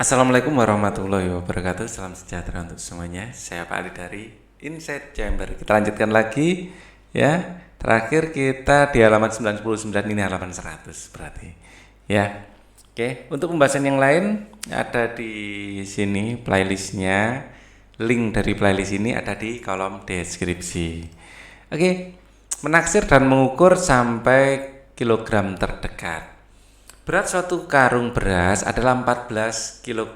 Assalamualaikum warahmatullahi wabarakatuh. Salam sejahtera untuk semuanya. Saya Pak Ali dari Insight Chamber. Kita lanjutkan lagi ya. Terakhir kita di halaman 99, ini halaman 100 berarti. Ya. Oke, untuk pembahasan yang lain ada di sini playlistnya. Link dari playlist ini ada di kolom deskripsi. Oke. Menaksir dan mengukur sampai kilogram terdekat. Berat suatu karung beras adalah 14 kg.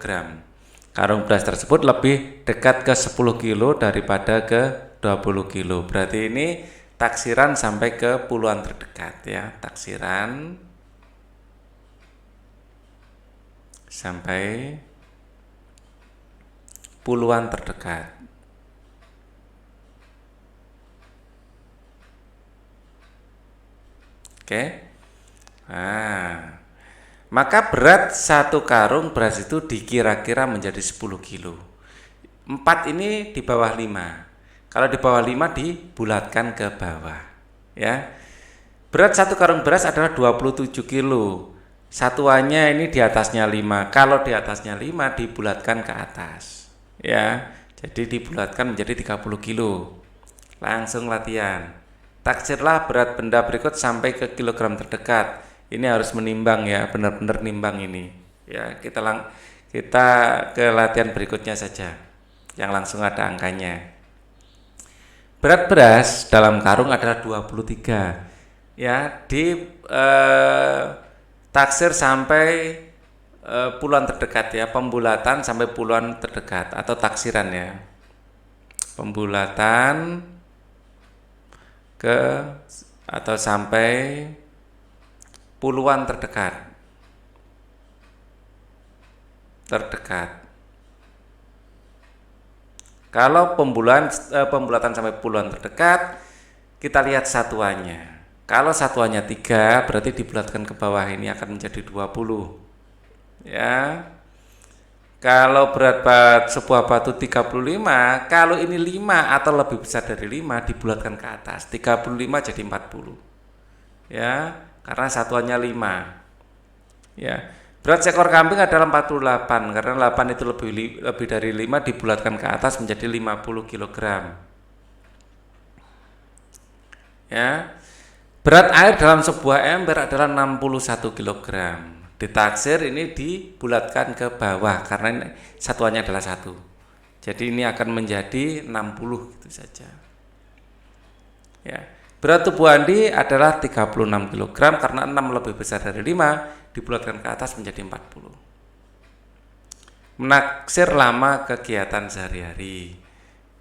Karung beras tersebut lebih dekat ke 10 kilo daripada ke 20 kilo. Berarti ini taksiran sampai ke puluhan terdekat ya. Taksiran sampai puluhan terdekat. Oke. Nah, maka berat satu karung beras itu dikira-kira menjadi 10 kilo. 4 ini di bawah 5. Kalau di bawah 5 dibulatkan ke bawah. Ya. Berat satu karung beras adalah 27 kilo. Satuannya ini di atasnya 5. Kalau di atasnya 5 dibulatkan ke atas. Ya. Jadi dibulatkan menjadi 30 kilo. Langsung latihan. Taksirlah berat benda berikut sampai ke kilogram terdekat. Ini harus menimbang ya, benar-benar nimbang ini. Ya, kita ke latihan berikutnya saja. Yang langsung ada angkanya. Berat beras dalam karung adalah 23. Ya, taksir sampai puluhan terdekat ya, pembulatan sampai puluhan terdekat atau taksiran ya. Pembulatan atau sampai puluhan terdekat. Kalau pembulatan sampai puluhan terdekat, kita lihat satuannya. Kalau satuannya 3, berarti dibulatkan ke bawah ini akan menjadi 20. Ya. Kalau berat sebuah batu 35, kalau ini 5 atau lebih besar dari 5 dibulatkan ke atas. 35 jadi 40. Ya, karena satuannya 5. Ya. Berat seekor kambing adalah 48 karena 8 itu lebih dari 5 dibulatkan ke atas menjadi 50 kg. Ya. Berat air dalam sebuah ember adalah 61 kg. Ditaksir ini dibulatkan ke bawah karena ini satuannya adalah 1. Jadi ini akan menjadi 60 gitu saja. Ya. Berat tubuh Andi adalah 36 kg karena 6 lebih besar dari 5 dibulatkan ke atas menjadi 40. Menaksir lama kegiatan sehari-hari.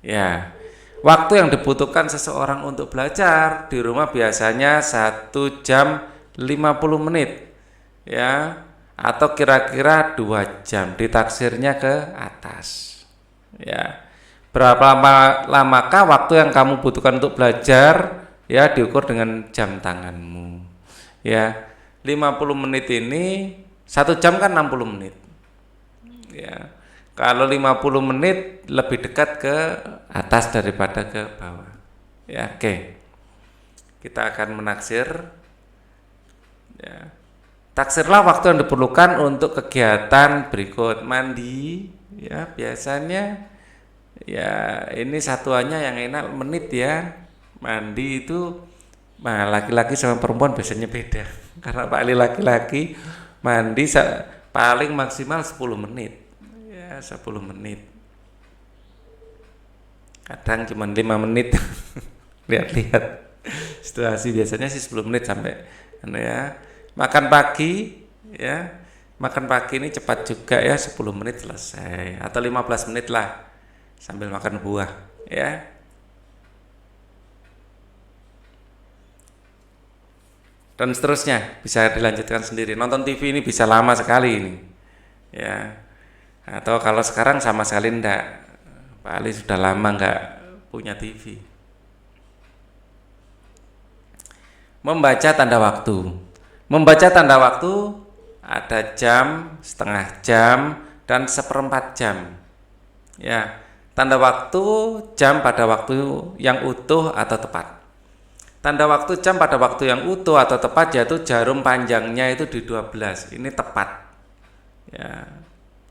Ya. Waktu yang dibutuhkan seseorang untuk belajar di rumah biasanya 1 jam 50 menit. Ya, atau kira-kira 2 jam, ditaksirnya ke atas. Ya. Berapa lamakah waktu yang kamu butuhkan untuk belajar? Ya, diukur dengan jam tanganmu. Ya. 50 menit ini 1 jam kan 60 menit. Ya. Kalau 50 menit lebih dekat ke atas daripada ke bawah. Ya, oke. Kita akan menaksir. Ya. Taksirlah waktu yang diperlukan untuk kegiatan berikut. Mandi, ya biasanya ya ini satuannya yang enak menit ya. Mandi itu laki-laki sama perempuan biasanya beda. Karena paling laki-laki mandi paling maksimal 10 menit. Ya, 10 menit. Kadang cuma 5 menit. Lihat-lihat. Situasi biasanya sih 10 menit sampai ya. Makan pagi ya. Makan pagi ini cepat juga ya, 10 menit selesai atau 15 menit lah sambil makan buah ya. Dan seterusnya bisa dilanjutkan sendiri. Nonton TV ini bisa lama sekali ini. Ya. Atau kalau sekarang sama sekali enggak. Pak Ali sudah lama enggak punya TV. Membaca tanda waktu. Membaca tanda waktu ada jam, setengah jam, dan 1/4 jam. Ya, tanda waktu jam pada waktu yang utuh atau tepat. Tanda waktu jam pada waktu yang utuh atau tepat yaitu jarum panjangnya itu di 12. Ini tepat. Ya.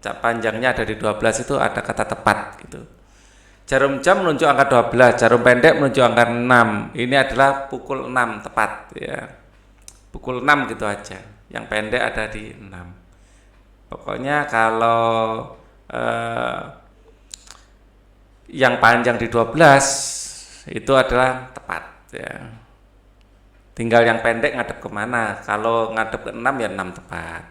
panjangnya ada di 12 itu ada kata tepat gitu. Jarum jam menunjuk angka 12, jarum pendek menunjuk angka 6. Ini adalah pukul 6 tepat ya. Pukul 6 gitu aja. Yang pendek ada di 6. Pokoknya kalau yang panjang di 12 itu adalah tepat ya. Tinggal yang pendek ngadep kemana. Kalau ngadep ke 6 ya 6 tepat.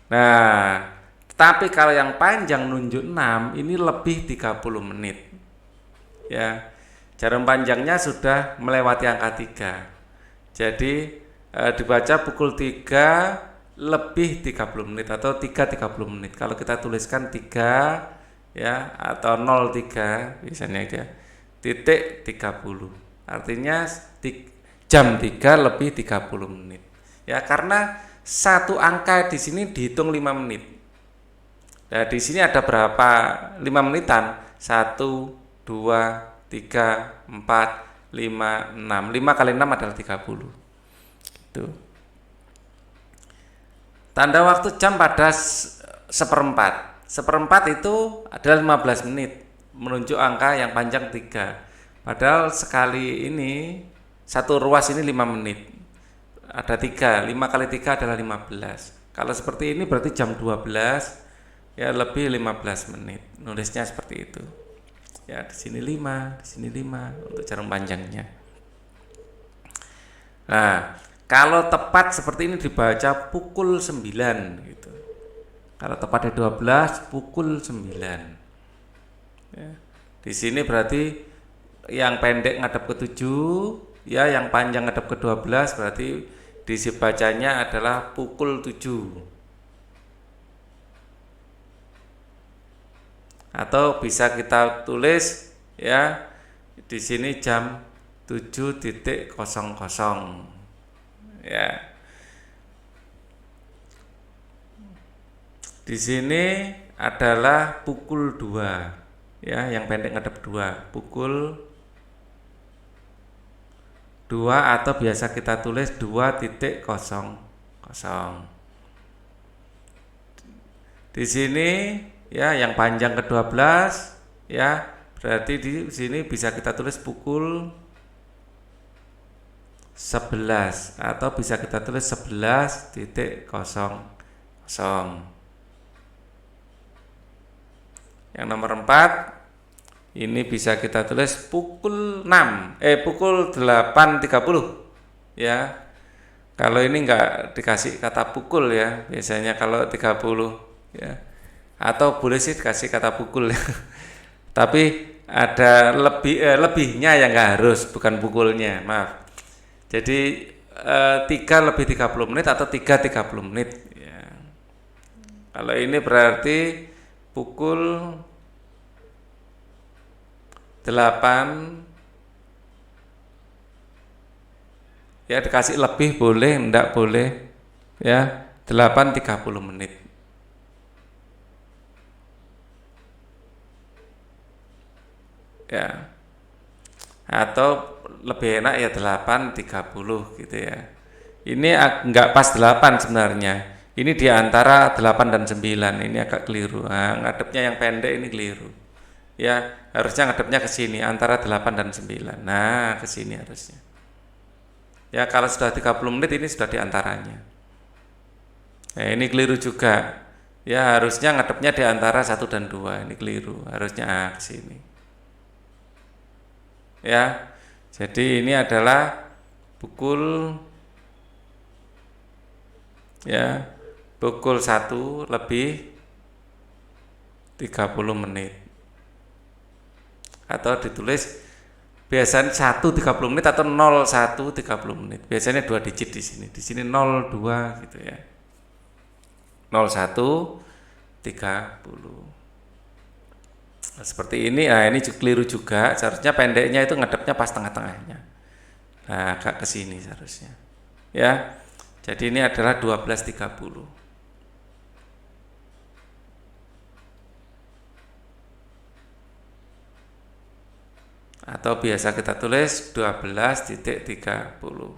Nah, tapi kalau yang panjang nunjuk 6 ini lebih 30 menit. Ya. Jarum panjangnya sudah melewati angka 3. Jadi dibaca pukul 3 lebih 30 menit atau 3:30 menit. Kalau kita tuliskan 3 ya atau 03 biasanya dia titik 30. Artinya jam 3 lebih 30 menit. Ya, karena satu angka di sini dihitung 5 menit. Nah, di sini ada berapa 5 menitan? 1, 2, 3, 4, 5, 6. 5 kali 6 adalah 30. Gitu. Tanda waktu jam pada seperempat. Seperempat itu adalah 15 menit. Menunjuk angka yang panjang 3. Padahal sekali ini, satu ruas ini 5 menit. Ada 3. 5 kali 3 adalah 15. Kalau seperti ini berarti jam 12 ya lebih 15 menit. Nulisnya seperti itu. Ya, di sini 5, di sini 5 untuk jarum panjangnya. Nah, kalau tepat seperti ini dibaca pukul 9 gitu. Kalau tepat di 12 pukul 9. Ya. Di sini berarti yang pendek ngadep ke 7, ya yang panjang ngadep ke 12 berarti diisi bacanya adalah pukul 7. Atau bisa kita tulis ya di sini jam 7:00 ya. Di sini adalah pukul 2 ya, yang pendek ngadep 2, pukul 2 atau biasa kita tulis 2:00. Di sini ya yang panjang ke 12 ya, berarti di sini bisa kita tulis pukul 11 atau bisa kita tulis 11:00. Yang nomor 4 ini bisa kita tulis pukul 8:30 ya. Kalau ini enggak dikasih kata pukul ya, biasanya kalau 30 ya. Atau boleh sih dikasih kata pukul ya. Tapi ada lebihnya yang enggak harus, bukan pukulnya, maaf. Jadi 3 lebih 30 menit atau 3:30 menit ya. Kalau ini berarti pukul 8 ya, dikasih lebih boleh, enggak boleh ya, 8:30 menit. Ya. Atau lebih enak ya 8:30 gitu ya. Ini enggak pas 8 sebenarnya. Ini di antara 8 dan 9. Ini agak keliru. Nah, ngadepnya yang pendek ini keliru. Ya, harusnya ngadepnya ke sini antara 8 dan 9. Nah, ke sini harusnya. Ya, kalau sudah 30 menit ini sudah di antaranya. Nah, ini keliru juga. Ya, harusnya ngadepnya di antara 1 dan 2. Ini keliru. Harusnya ke sini. Ya. Jadi ini adalah pukul 1 lebih 30 menit. Atau ditulis biasanya 1:30 menit atau 01:30 menit. Biasanya 2 digit di sini. Di sini 02 gitu ya. 01:30. Nah, seperti ini. Nah, ini keliru juga. Seharusnya pendeknya itu ngadepnya pas tengah-tengahnya. Nah, agak ke sini seharusnya. Ya. Jadi ini adalah 12:30. Atau biasa kita tulis 12:30.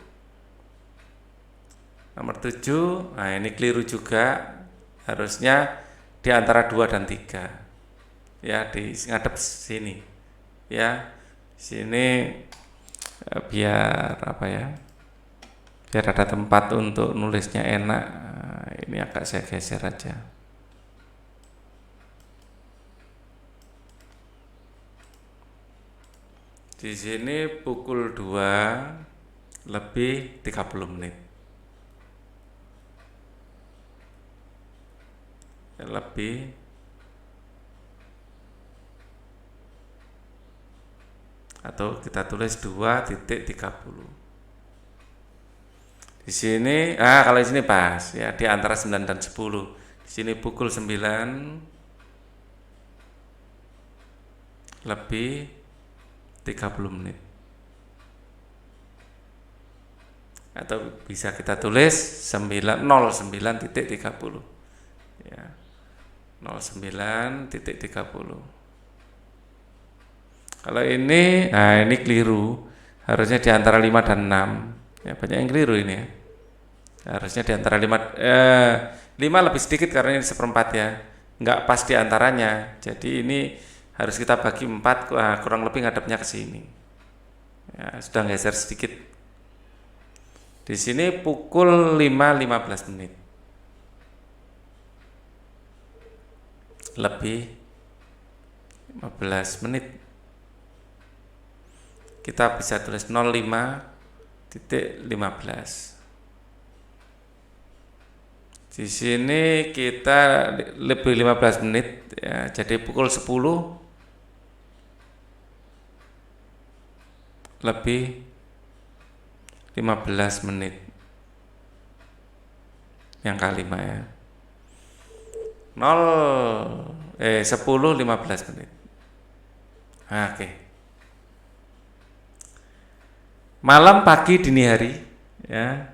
Nomor 7, nah ini keliru juga. Harusnya di antara 2 dan 3. Ya, di ngadep sini. Ya. Sini biar apa ya? Biar ada tempat untuk nulisnya enak. Ini agak saya geser aja. Di sini pukul 2 lebih 30 menit. Lebih atau kita tulis 2.30. Di sini kalau di sini pas ya, di antara 9 dan 10. Di sini pukul 9 lebih 30 menit. Atau bisa kita tulis 09.30. Ya. 09.30. Kalau ini, ini keliru. Harusnya di antara 5 dan 6. Ya, banyak yang keliru ini ya. Harusnya di antara 5 lebih sedikit karena ini seperempat ya. Enggak pas di antaranya. Jadi ini harus kita bagi 4, kurang lebih ngadepnya ke sini. Ya, sudah geser sedikit. Di sini pukul 5.15 menit. Lebih 15 menit. Kita bisa tulis 05.15. Di sini kita lebih 15 menit ya, jadi pukul 10 lebih 15 menit. Yang kelima ya. 10.15 menit. Oke. Malam, pagi, dini hari ya.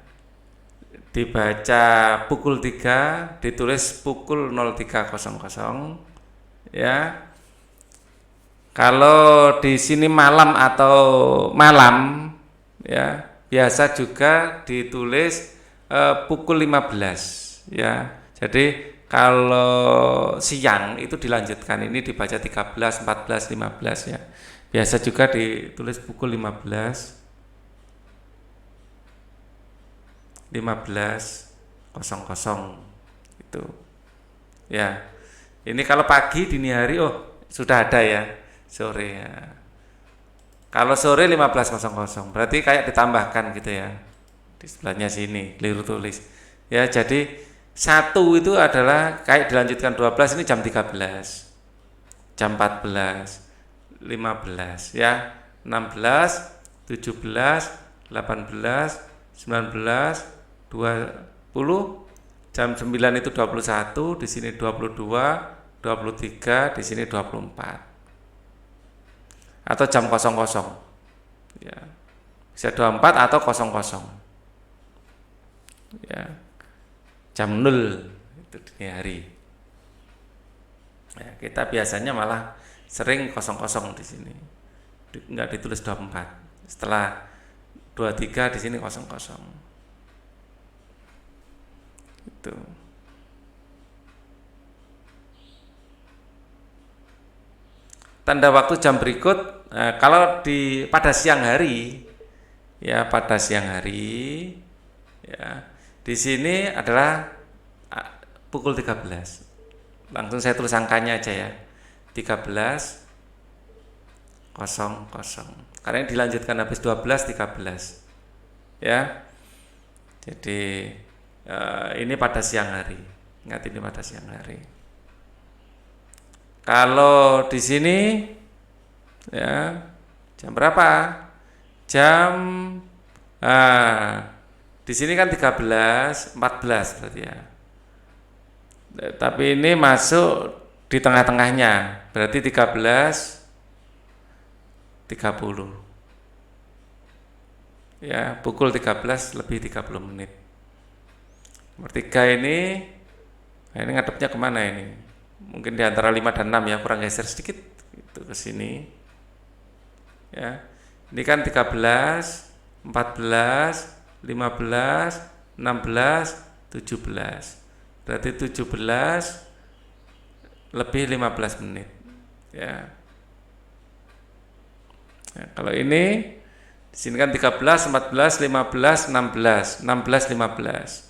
Dibaca pukul 3, ditulis pukul 03.00 ya. Kalau di sini malam atau malam ya, biasa juga ditulis pukul 15 ya. Jadi kalau siang itu dilanjutkan, ini dibaca 13, 14, 15 ya. Biasa juga ditulis pukul 15.00 itu ya. Ini kalau pagi, dini hari sudah ada ya, sore ya. Kalau sore 15.00 berarti kayak ditambahkan gitu ya, di sebelahnya sini keliru tulis ya. Jadi 1 itu adalah kayak dilanjutkan 12, ini jam 13, jam 14, 15 ya, 16, 17, 18, 19, 20, jam 9 itu 21, di sini 22, 23, di sini 24. Atau jam 00. Ya. Bisa 24 atau 00. Ya. Jam 0 itu dini hari. Ya, kita biasanya malah sering 00 di sini. Enggak ditulis 24. Setelah 23 di sini 00. Itu. Tanda waktu jam berikut, kalau pada siang hari ya, pada siang hari ya, di sini adalah pukul 13. Langsung saya tulis angkanya aja ya, 13.00 karena ini dilanjutkan habis 12.13 ya. Jadi ini pada siang hari. Ingat, ini pada siang hari. Kalau di sini ya, jam berapa? Jam di sini kan 13.14 berarti ya. Tapi ini masuk di tengah-tengahnya, berarti 13.30. Ya, pukul 13 lebih 30 menit. Nomor 3 ini ngadepnya kemana ini? Mungkin di antara 5 dan 6 ya, kurang geser sedikit itu ke sini. Ya. Ini kan 13, 14, 15, 16, 17. Berarti 17 lebih 15 menit. Ya. Nah, kalau ini di sini kan 13, 14, 15, 16, 16, 15.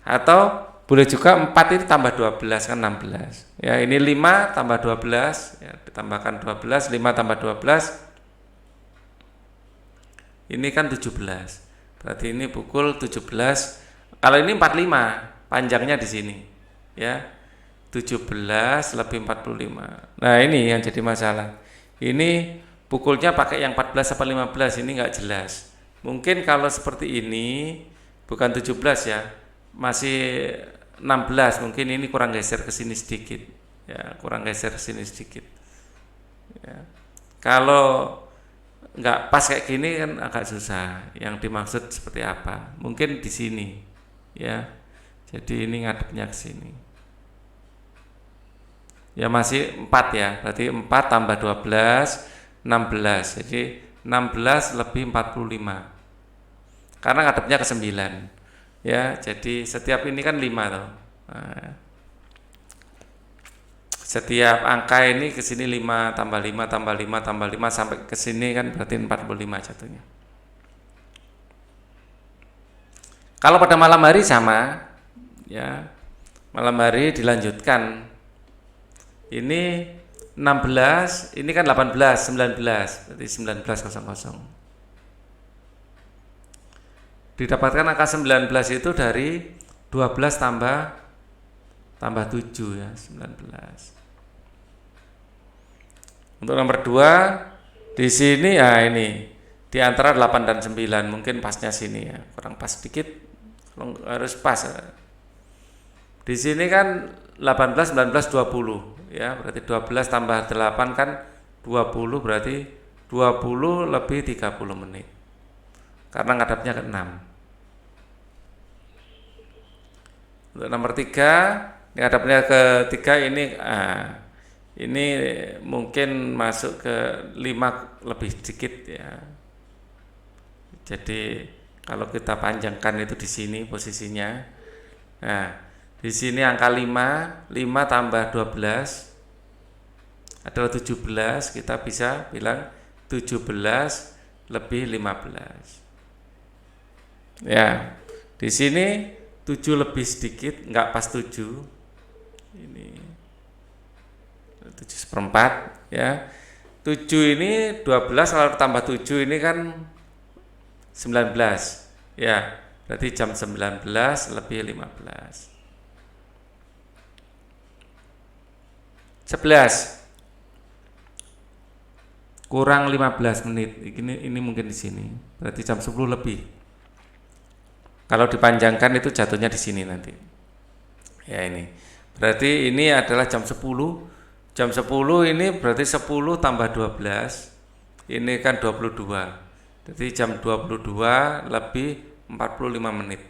Atau boleh juga 4 itu tambah 12 kan 16. Ya, ini 5 tambah 12, ya, ditambahkan 12, 5 tambah 12. Ini kan 17. Berarti ini pukul 17. Kalau ini 45, panjangnya di sini. Ya. 17 lebih 45. Nah, ini yang jadi masalah. Ini pukulnya pakai yang 14 apa 15, ini nggak jelas. Mungkin kalau seperti ini bukan 17 ya, masih 16, mungkin ini kurang geser ke sini sedikit. Ya, kurang geser ke sini sedikit. Ya. Kalau nggak pas kayak gini kan agak susah. Yang dimaksud seperti apa? Mungkin di sini, ya. Jadi ini ngadepnya ke sini. Ya masih 4 ya. Berarti 4 tambah 12, 16. Jadi 16 lebih 45. Karena ngadepnya ke 9. Ya, jadi setiap ini kan 5 tuh. Nah, setiap angka ini ke sini 5 tambah 5 tambah 5 tambah 5 sampai ke sini kan berarti 45 jatuhnya. Kalau pada malam hari sama, ya. Malam hari dilanjutkan. Ini 16, ini kan 18, 19, berarti 19.00. Didapatkan angka 19 itu dari 12 tambah 7 ya, 19. Untuk nomor 2 di sini ya ini di antara 8 dan 9, mungkin pasnya sini ya, kurang pas sedikit, harus pas. Di sini kan 18, 19, 20 ya, berarti 12 tambah 8 kan 20, berarti 20 lebih 30 menit. Karena ngadapnya ke 6. Untuk nomor 3, ngadapnya ke 3 ini mungkin masuk ke 5 lebih sedikit ya. Jadi kalau kita panjangkan itu di sini posisinya. Nah, di sini angka 5 tambah 12 adalah 17, kita bisa bilang 17 lebih 15. Ya, di sini 7 lebih sedikit, enggak pas 7. Ini 7/4 ya. 7 ini 12 kalau tambah 7 ini kan 19. Ya, berarti jam 19 lebih 15. 11 kurang 15 menit. Ini mungkin di sini. Berarti jam 10 lebih. Kalau dipanjangkan itu jatuhnya di sini nanti. Ya ini. Berarti ini adalah jam 10. Jam 10 ini berarti 10 tambah 12. Ini kan 22. Jadi jam 22 lebih 45 menit.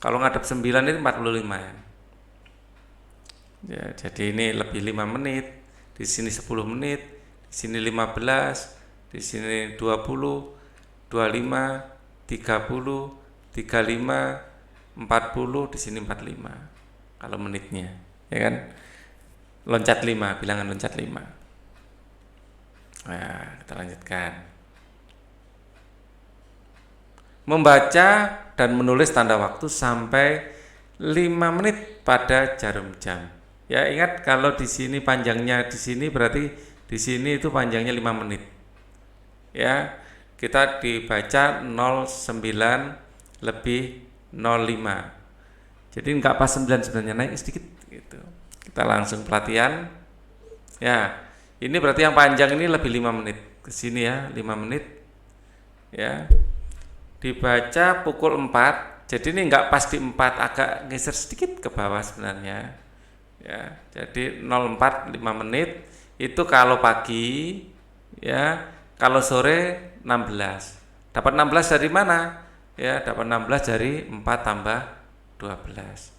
Kalau ngadep 9 itu 45 ya. Ya, jadi ini lebih 5 menit. Di sini 10 menit. Di sini 15. Di sini 20, 25, 30, 35, 40, di sini 45 kalau menitnya, ya kan? Loncat 5, bilangan loncat 5. Nah, kita lanjutkan. Membaca dan menulis tanda waktu sampai 5 menit pada jarum jam. Ya, ingat kalau di sini panjangnya di sini berarti di sini itu panjangnya 5 menit. Ya, kita dibaca 09 lebih 05. Jadi enggak pas 9 sebenarnya, naik sedikit gitu. Kita langsung pelatihan. Ya, ini berarti yang panjang ini lebih 5 menit. Ke sini ya, 5 menit. Ya. Dibaca pukul 4. Jadi ini enggak pas di 4, agak geser sedikit ke bawah sebenarnya. Ya, jadi 04 5 menit itu kalau pagi, ya. Kalau sore 16. Dapat 16 dari mana? Ya, dapat 16 dari 4 tambah 12.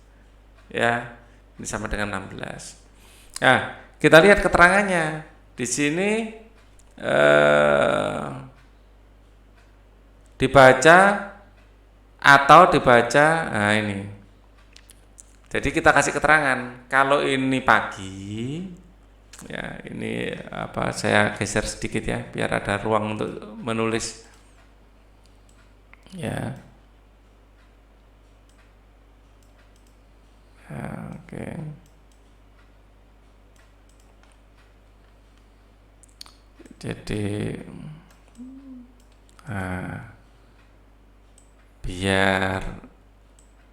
Ya, ini sama dengan 16. Nah, kita lihat keterangannya. Di sini dibaca atau dibaca, nah ini. Jadi kita kasih keterangan kalau ini pagi, ya ini apa, saya geser sedikit ya biar ada ruang untuk menulis ya. Oke. Jadi biar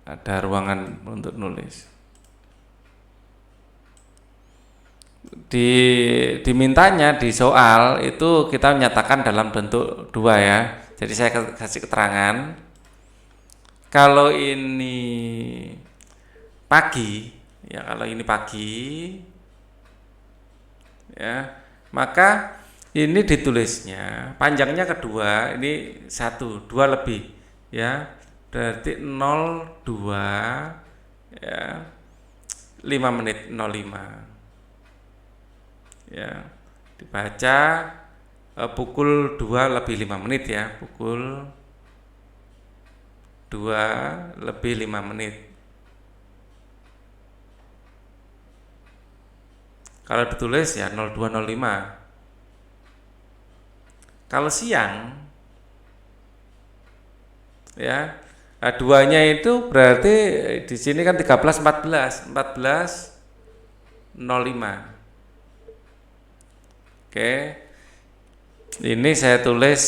ada ruangan untuk nulis. Dimintanya di soal itu kita menyatakan dalam bentuk dua ya. Jadi saya kasih keterangan kalau ini pagi, ya kalau ini pagi, ya maka ini ditulisnya panjangnya kedua ini 1, 2 lebih, ya berarti 02 ya 5 menit 05. Ya, dibaca pukul 2 lebih 5 menit ya, pukul 2 lebih 5 menit. Kalau ditulis ya 02.05. Kalau siang ya, duanya itu berarti di sini kan 14.05. Oke, ini saya tulis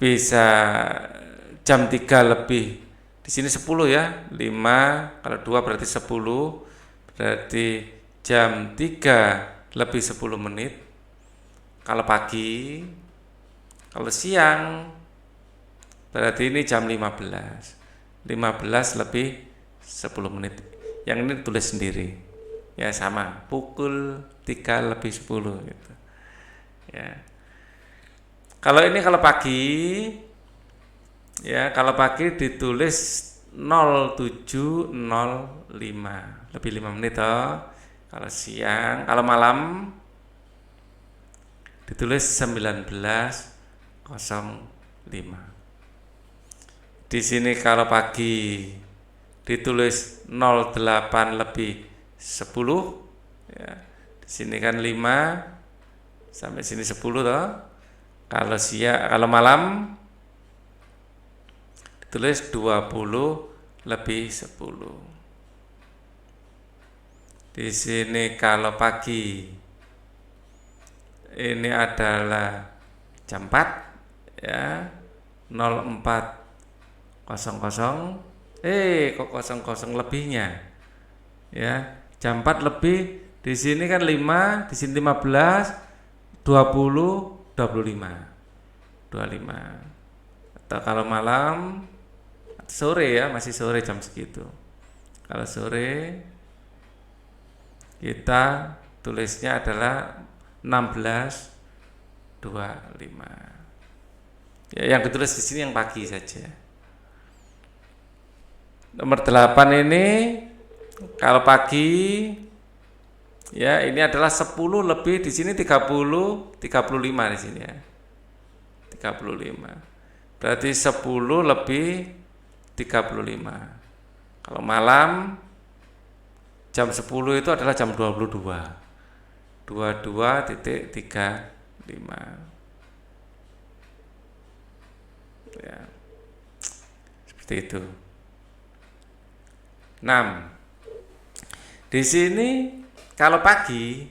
bisa jam 3 lebih, di sini 10 ya, 5 kalau 2 berarti 10, berarti jam 3 lebih 10 menit kalau pagi. Kalau siang berarti ini jam 15 lebih 10 menit. Yang ini tulis sendiri ya, sama pukul 3 lebih 10 gitu ya. Kalau ini kalau pagi ya, kalau pagi ditulis 07.05 lebih 5 menit toh. Kalau siang, kalau malam ditulis 19.05. Di sini kalau pagi ditulis 08 lebih 10 ya. Di sini kan 5 sampai sini 10 toh. Kalau siang, kalau malam ditulis 20 lebih 10. Di sini kalau pagi ini adalah jam 4 ya, 04.00 kok 00 lebihnya ya, jam 4 lebih, di sini kan 5, di sini 15, 20, 25. Atau kalau malam, sore ya, masih sore jam segitu. Kalau sore kita tulisnya adalah 16.25. Ya, yang ditulis di sini yang pagi saja. Nomor 8 ini kalau pagi ya, ini adalah 10 lebih, di sini 35 di sini ya. 35. Berarti 10 lebih 35. Kalau malam jam 10 itu adalah jam 22. 22.35. Ya. Seperti itu. 6. Di sini kalau pagi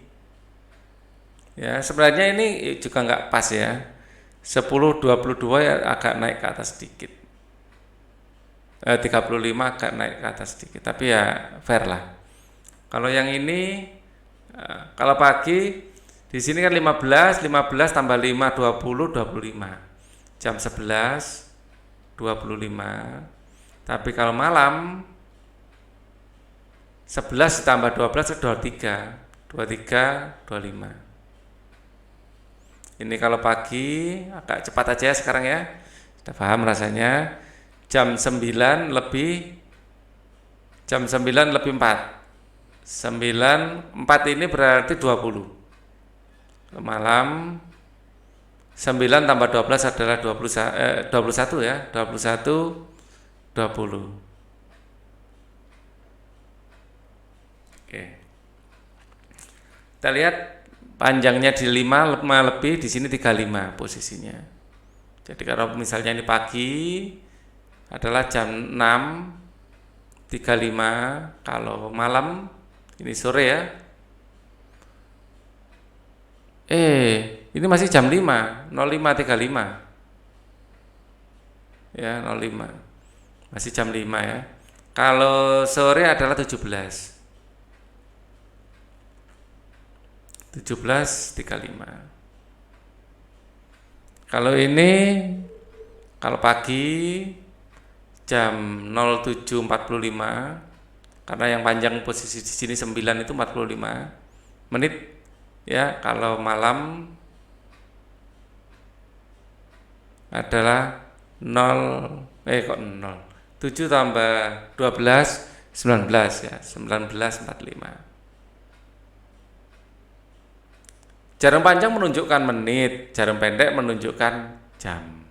ya, sebenarnya ini juga nggak pas ya. 10.22 ya agak naik ke atas sedikit. 35 agak naik ke atas sedikit, tapi ya fair lah. Kalau yang ini kalau pagi di sini kan 15 tambah 5 20 25. Jam 11 25. Tapi kalau malam 11 ditambah 12 itu 23 25. Ini kalau pagi agak cepat aja ya sekarang ya. Sudah paham rasanya. Jam 9 lebih 4. 9 4 ini berarti 20. Malam 9 tambah 12 adalah 21 ya. 21 20. Oke. Kita lihat panjangnya di 5 lebih, di sini 35 posisinya. Jadi kalau misalnya ini pagi adalah jam 6.35, kalau malam ini sore ya. Ini masih jam 5, 05.35. Ya, 05. Masih jam 5 ya. Kalau sore adalah 17.35. Kalau ini kalau pagi jam 07.45, karena yang panjang posisi di sini 9 itu 45 menit ya. Kalau malam adalah 7 tambah 12 19 ya, 19.45. Jarum panjang menunjukkan menit, jarum pendek menunjukkan jam.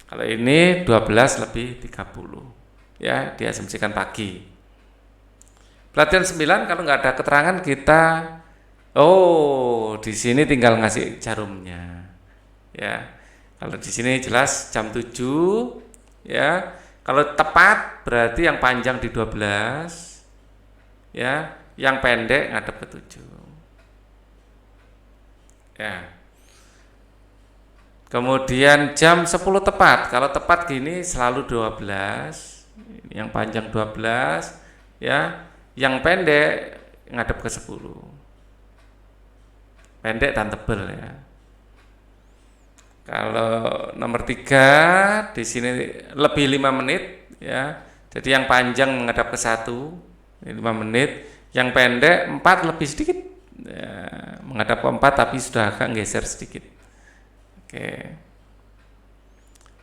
Kalau ini 12:30 ya, diasumsikan pagi. Pelatihan 9 kalau nggak ada keterangan kita, di sini tinggal ngasih jarumnya. Ya. Kalau di sini jelas jam 7 ya. Kalau tepat berarti yang panjang di 12 ya, yang pendek ngadep ke 7. Ya. Kemudian jam 10 tepat. Kalau tepat gini selalu 12. Yang panjang 12 ya, yang pendek ngadep ke 10. Pendek dan tebel ya. Kalau nomor 3 di sini lebih 5 menit ya. Jadi yang panjang menghadap ke 1, 5 menit, yang pendek 4 lebih sedikit. Ya, menghadap ke 4 tapi sudah agak geser sedikit. Oke.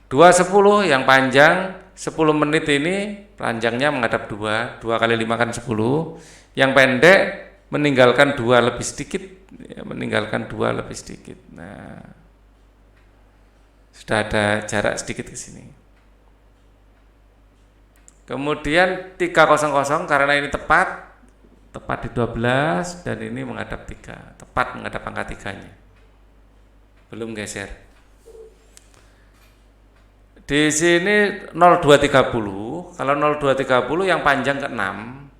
2:10 yang panjang 10 menit ini panjangnya menghadap 2 kali 5 kan 10. Yang pendek meninggalkan 2 lebih sedikit, ya, meninggalkan 2 lebih sedikit. Nah, sudah ada jarak sedikit ke sini. Kemudian 3:00 karena ini tepat di 12 dan ini menghadap 3, tepat menghadap angka 3-nya. Belum geser. Di sini 02.30, kalau 02.30 yang panjang ke 6,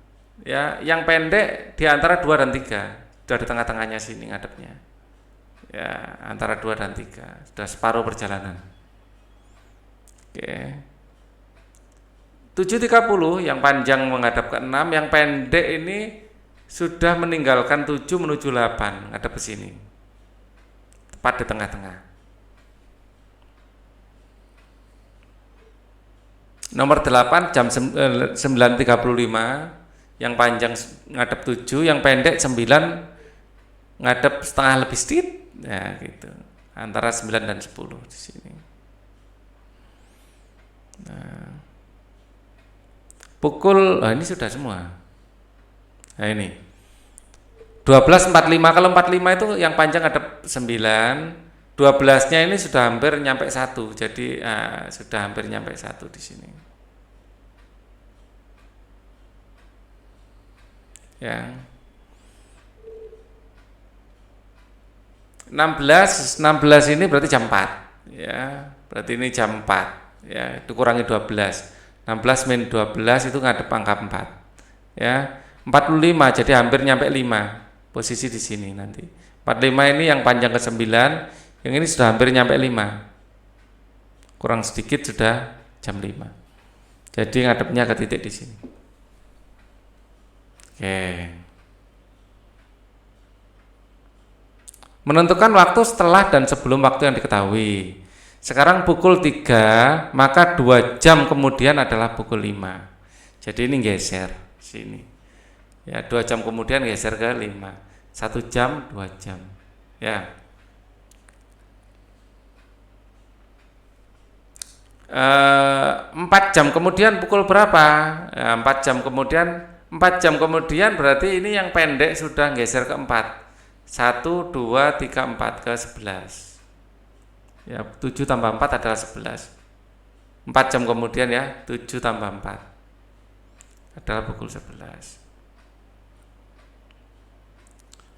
ya, yang pendek di antara 2 dan 3, sudah di tengah-tengahnya sini ngadepnya. Ya, antara 2 dan 3, sudah separuh perjalanan. Oke. 7.30 yang panjang menghadap ke 6, yang pendek ini sudah meninggalkan 7 menuju 8, ngadep ke sini. Tepat di tengah-tengah. Nomor 8 jam 9.35, yang panjang ngadep 7, yang pendek 9 ngadep setengah lebih sedikit. Ya, gitu. Antara 9 dan 10 di sini. Nah, pukul ini sudah semua. Nah, ini 12.45, kalau 45 itu yang panjang ngadep 9, 12-nya ini sudah hampir nyampe 1. Jadi sudah hampir nyampe 1 di sini. Ya. 16 ini berarti jam 4. Ya, berarti ini jam 4. Ya, dikurangi 12. 16 min 12 itu ngadep angka 4. Ya, 45 jadi hampir nyampe 5. Posisi di sini nanti. 45 ini yang panjang ke 9, yang ini sudah hampir nyampe 5. Kurang sedikit sudah jam 5. Jadi ngadepnya ke titik di sini. Oke. Menentukan waktu setelah dan sebelum waktu yang diketahui. Sekarang pukul 3, maka 2 jam kemudian adalah pukul 5. Jadi ini geser sini. Ya, 2 jam kemudian geser ke 5. 1 jam, 2 jam. Ya. 4 jam kemudian pukul berapa? 4 jam kemudian berarti ini yang pendek sudah geser ke 4. 1, 2, 3, 4 ke 11. Ya, 7 tambah 4 adalah 11. 4 jam kemudian ya, 7 tambah 4 adalah pukul 11.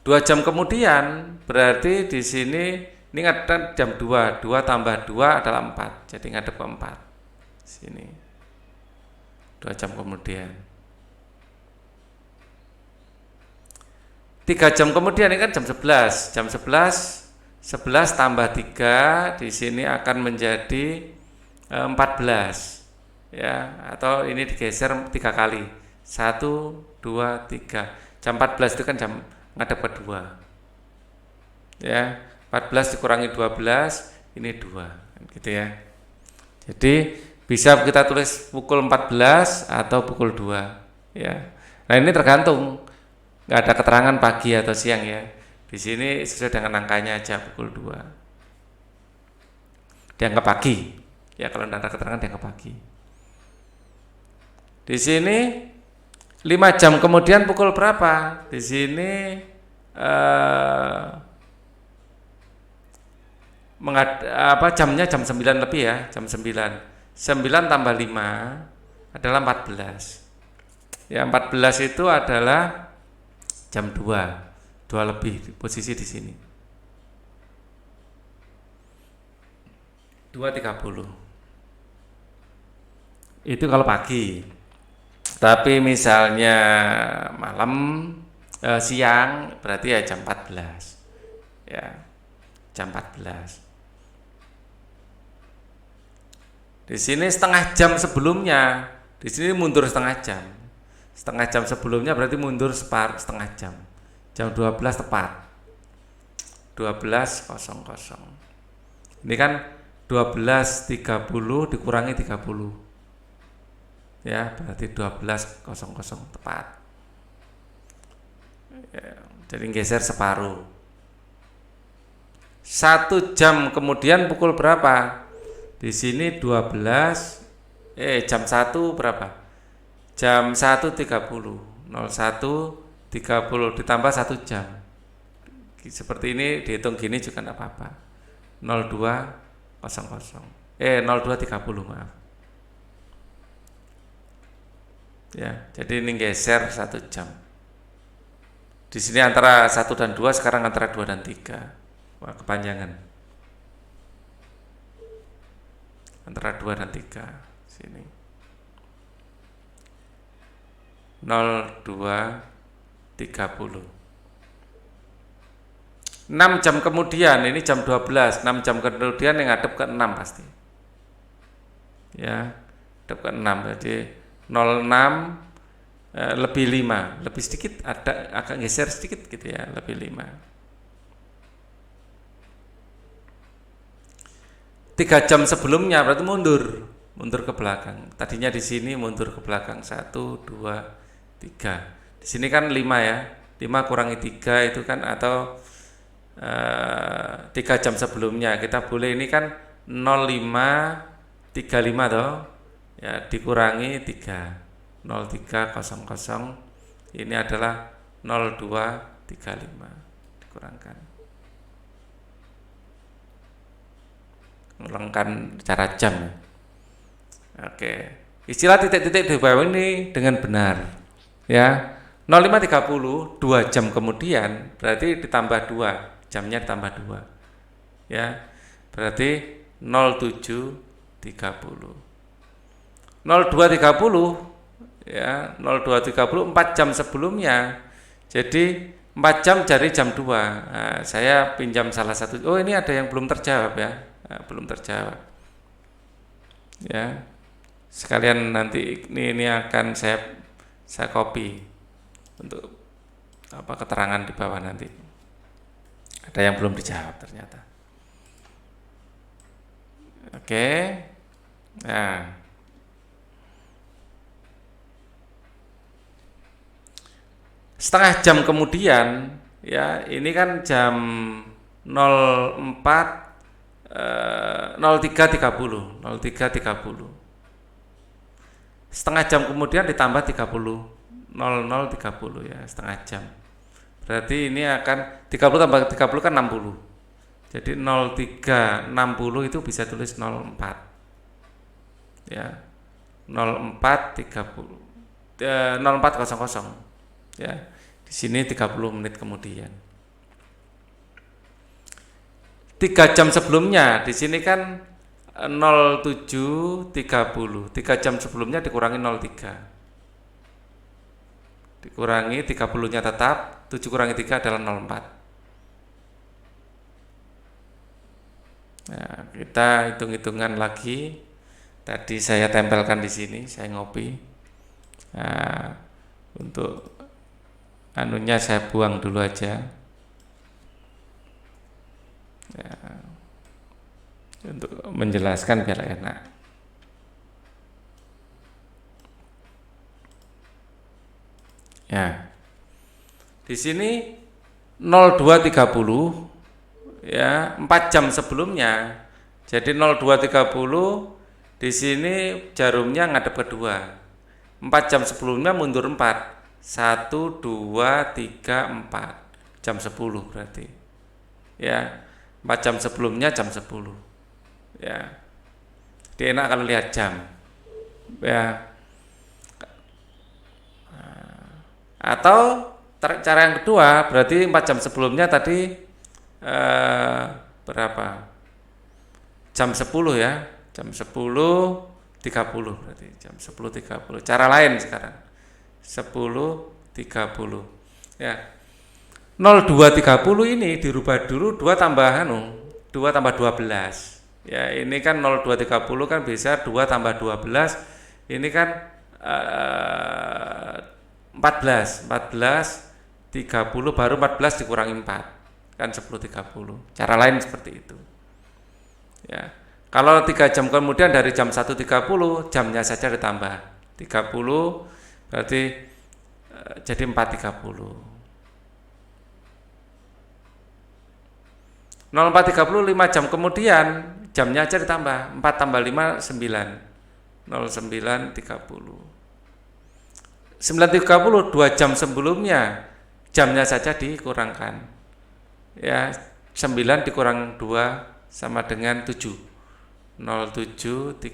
2 jam kemudian berarti di sini ini ada jam 2, 2 tambah 2 adalah 4. Jadi ngadep ke 4. Sini. 2 jam kemudian. 3 jam kemudian ini kan jam 11. Jam 11 11 tambah 3 di sini akan menjadi 14. Ya, atau ini digeser 3 kali. 1 2 3. Jam 14 itu kan jam ngadep ke 2. Ya, 14 dikurangi 12 ini 2 gitu ya. Jadi bisa kita tulis pukul 14 atau pukul 2 ya. Nah, ini tergantung, nggak ada keterangan pagi atau siang ya. Di sini sesuai dengan angkanya aja pukul 2. Dianggap pagi. Ya, kalau tidak ada keterangan dianggap pagi. Di sini 5 jam kemudian pukul berapa? Di sini jamnya jam 9 lebih ya, jam 9. 9 tambah 5 adalah 14. Ya, 14 itu adalah jam 2 lebih posisi di sini. 2.30. Itu kalau pagi. Tapi misalnya malam siang berarti ya jam 14. Ya. Jam 14. Di sini setengah jam sebelumnya, di sini mundur setengah jam. Setengah jam sebelumnya berarti mundur setengah jam. Jam 12 tepat. 12.00. Ini kan 12.30 dikurangi 30. Ya, berarti 12.00 tepat. Ya, jadi geser separuh. 1 jam kemudian pukul berapa? Di sini jam 1 berapa? Jam 1.30. 01.30 ditambah 1 jam. Seperti ini dihitung gini juga enggak apa-apa. 02.30 maaf. Ya, jadi ini geser 1 jam. Di sini antara 1 dan 2, sekarang antara 2 dan 3. Wah, kepanjangan. Antara 2 dan 3 sini. 02.30. 6 jam kemudian, ini jam 12, 6 jam kemudian yang ngadep ke 6 pasti. Ya, ngadep ke 6, jadi 06 lebih 5, lebih sedikit, ada agak geser sedikit gitu ya, lebih 5. 3 jam sebelumnya berarti mundur ke belakang. Tadinya di sini mundur ke belakang 1, 2, 3. Di sini kan 5 ya. 5 kurangi 3 itu kan atau 3 jam sebelumnya. Kita boleh ini kan 05.35 toh. Ya, dikurangi 3. 03.00 ini adalah 02.35 dikurangkan. Ulangkan cara jam. Oke. Istilah titik-titik di bawah ini dengan benar. Ya. 05.30 2 jam kemudian berarti ditambah 2, jamnya ditambah 2. Ya. Berarti 07.30. 02.30 ya, 02.30 4 jam sebelumnya. Jadi 4 jam dari jam 2. Nah, saya pinjam salah satu. Oh, ini ada yang belum terjawab ya. Belum terjawab ya, sekalian nanti ini akan saya copy untuk keterangan di bawah nanti. Ada yang belum dijawab ternyata. Oke. Nah, setengah jam kemudian ya, ini kan jam 03.30. Setengah jam kemudian ditambah 30. 00.30 ya, setengah jam. Berarti ini akan 30 tambah 30 kan 60. Jadi 03.60 itu bisa tulis 04. Ya. 04.30. 04.00. Ya. Di sini 30 menit kemudian. 3 jam sebelumnya di sini kan 07.30. 3 jam sebelumnya dikurangi 03. Dikurangi 30-nya tetap, 7 kurangi 3 adalah 04. Nah, kita hitung-hitungan lagi. Tadi saya tempelkan di sini, saya ngopi. Nah, untuk anunya saya buang dulu aja. Ya, untuk menjelaskan biar enak. Ya. Di sini 02.30 ya, 4 jam sebelumnya. Jadi 02.30 di sini jarumnya ngadep ke 2. 4 jam sebelumnya mundur 4. 1 2 3 4. Jam 10 berarti. Ya. 4 jam sebelumnya jam 10. Ya. Dia enak kalau lihat jam. Ya. Atau cara yang kedua berarti 4 jam sebelumnya tadi berapa? Jam 10 ya. Jam 10.30 berarti jam 10.30. Cara lain sekarang. 10.30. Ya. 02.30 ini dirubah dulu 2 tambah 2 tambah 12. Ya, ini kan 02.30 kan bisa 2 tambah 12. Ini kan 14 30 baru 14 dikurangi 4 kan 10.30. Cara lain seperti itu. Ya. Kalau 3 jam kemudian dari jam 1.30 jamnya saja ditambah 30 berarti jadi 4.30. 04.30 5 jam kemudian jamnya aja ditambah 4 tambah 5 9 09.30. 9.30 2 jam sebelumnya jamnya saja dikurangkan ya, 9 dikurang 2 sama dengan 7. 07.30.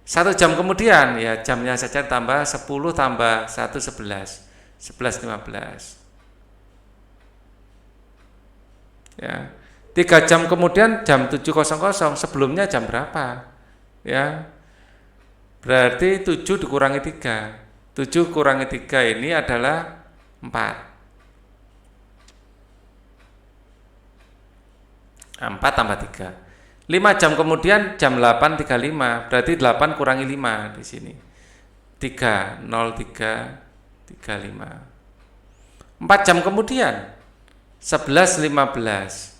1 jam kemudian ya jamnya saja ditambah 10 tambah 1 11 11.15 ya. 3 jam kemudian jam 7.00 sebelumnya jam berapa ya, berarti 7 dikurangi 3. 7 kurangi 3 ini adalah 4. 4 tambah 3. 5 jam kemudian jam 8.35. Berarti 8 kurangi 5 di sini. 3 03 35. 4 jam kemudian 11.15.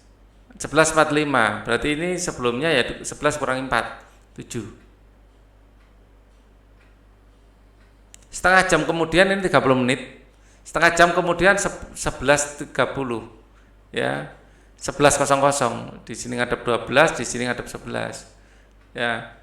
11.45. Berarti ini sebelumnya ya 11 kurangi 4 7. Setengah jam kemudian ini 30 menit. Setengah jam kemudian 11.30 ya. 11.00 di sini ngadep 12, di sini ngadep 11 ya.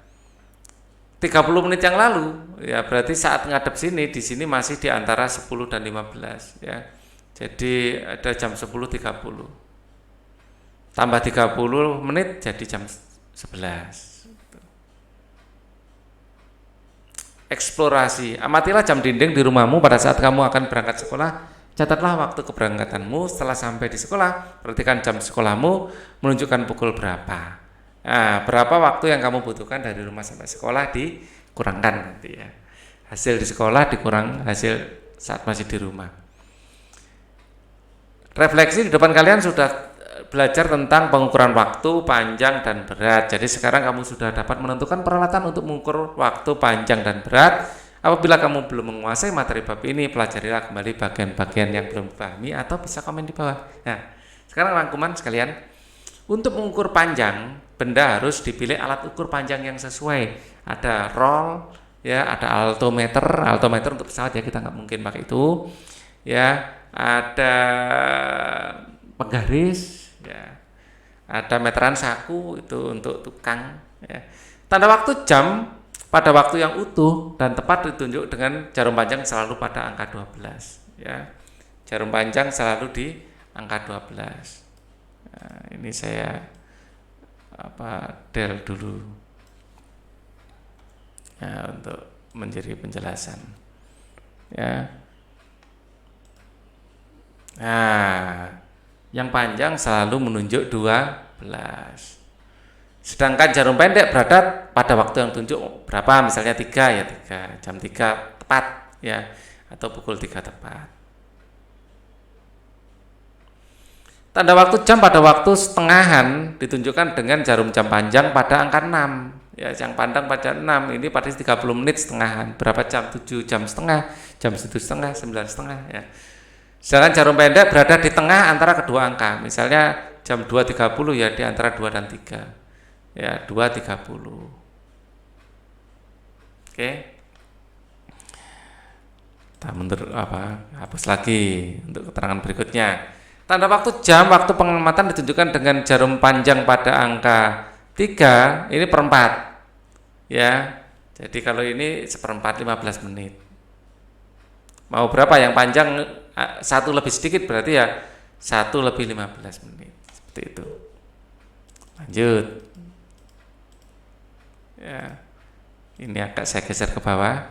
30 menit yang lalu ya, berarti saat ngadep sini di sini masih di antara 10 dan 15 ya. Jadi ada jam 10.30 tambah 30 menit jadi jam 11. Eksplorasi. Amatilah jam dinding di rumahmu pada saat kamu akan berangkat sekolah. Catatlah waktu keberangkatanmu. Setelah sampai di sekolah, perhatikan jam sekolahmu menunjukkan pukul berapa. Nah, berapa waktu yang kamu butuhkan dari rumah sampai sekolah dikurangkan nanti ya. Hasil di sekolah dikurang hasil saat masih di rumah. Refleksi di depan kalian sudah belajar tentang pengukuran waktu panjang dan berat. Jadi sekarang kamu sudah dapat menentukan peralatan untuk mengukur waktu panjang dan berat. Apabila kamu belum menguasai materi bab ini, pelajarilah kembali bagian-bagian yang belum dipahami atau bisa komen di bawah. Nah, sekarang rangkuman sekalian. Untuk mengukur panjang, benda harus dipilih alat ukur panjang yang sesuai. Ada roll, ya, ada altimeter. Altimeter untuk pesawat ya, kita nggak mungkin pakai itu. Ya, ada penggaris, ya, ada meteran saku itu untuk tukang. Ya. Tanda waktu jam pada waktu yang utuh dan tepat ditunjuk dengan jarum panjang selalu pada angka 12 ya. Jarum panjang selalu di angka 12. Nah, ini saya del dulu ya untuk menjadi penjelasan ya. Nah, Yang panjang selalu menunjuk 12. Sedangkan jarum pendek berada pada waktu yang tunjuk berapa, misalnya 3 ya 3, jam 3 tepat ya, atau pukul 3 tepat. Tanda waktu jam pada waktu setengahan ditunjukkan dengan jarum jam panjang pada angka 6. Ya, yang pandang pada 6 ini pada 30 menit setengahan. Berapa jam? 7 jam setengah, jam 7 setengah, 9 setengah ya. Sedangkan jarum pendek berada di tengah antara kedua angka. Misalnya jam 2.30 ya di antara 2 dan 3. Ya, 2.30. Oke. Kita hapus lagi untuk keterangan berikutnya. Tanda waktu jam, waktu pengamatan ditunjukkan dengan jarum panjang pada angka 3, ini perempat. Ya. Jadi kalau ini seperempat 15 menit. Mau berapa yang panjang? 1 lebih sedikit berarti ya 1 lebih 15 menit. Seperti itu. Lanjut. Ya. Ini agak saya geser ke bawah.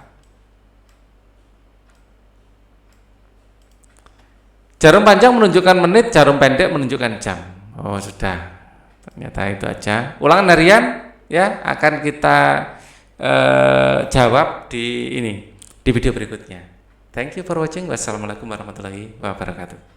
Jarum panjang menunjukkan menit, jarum pendek menunjukkan jam. Oh, sudah. Ternyata itu aja. Ulangan harian ya akan kita jawab di video berikutnya. Thank you for watching. Wassalamualaikum warahmatullahi wabarakatuh.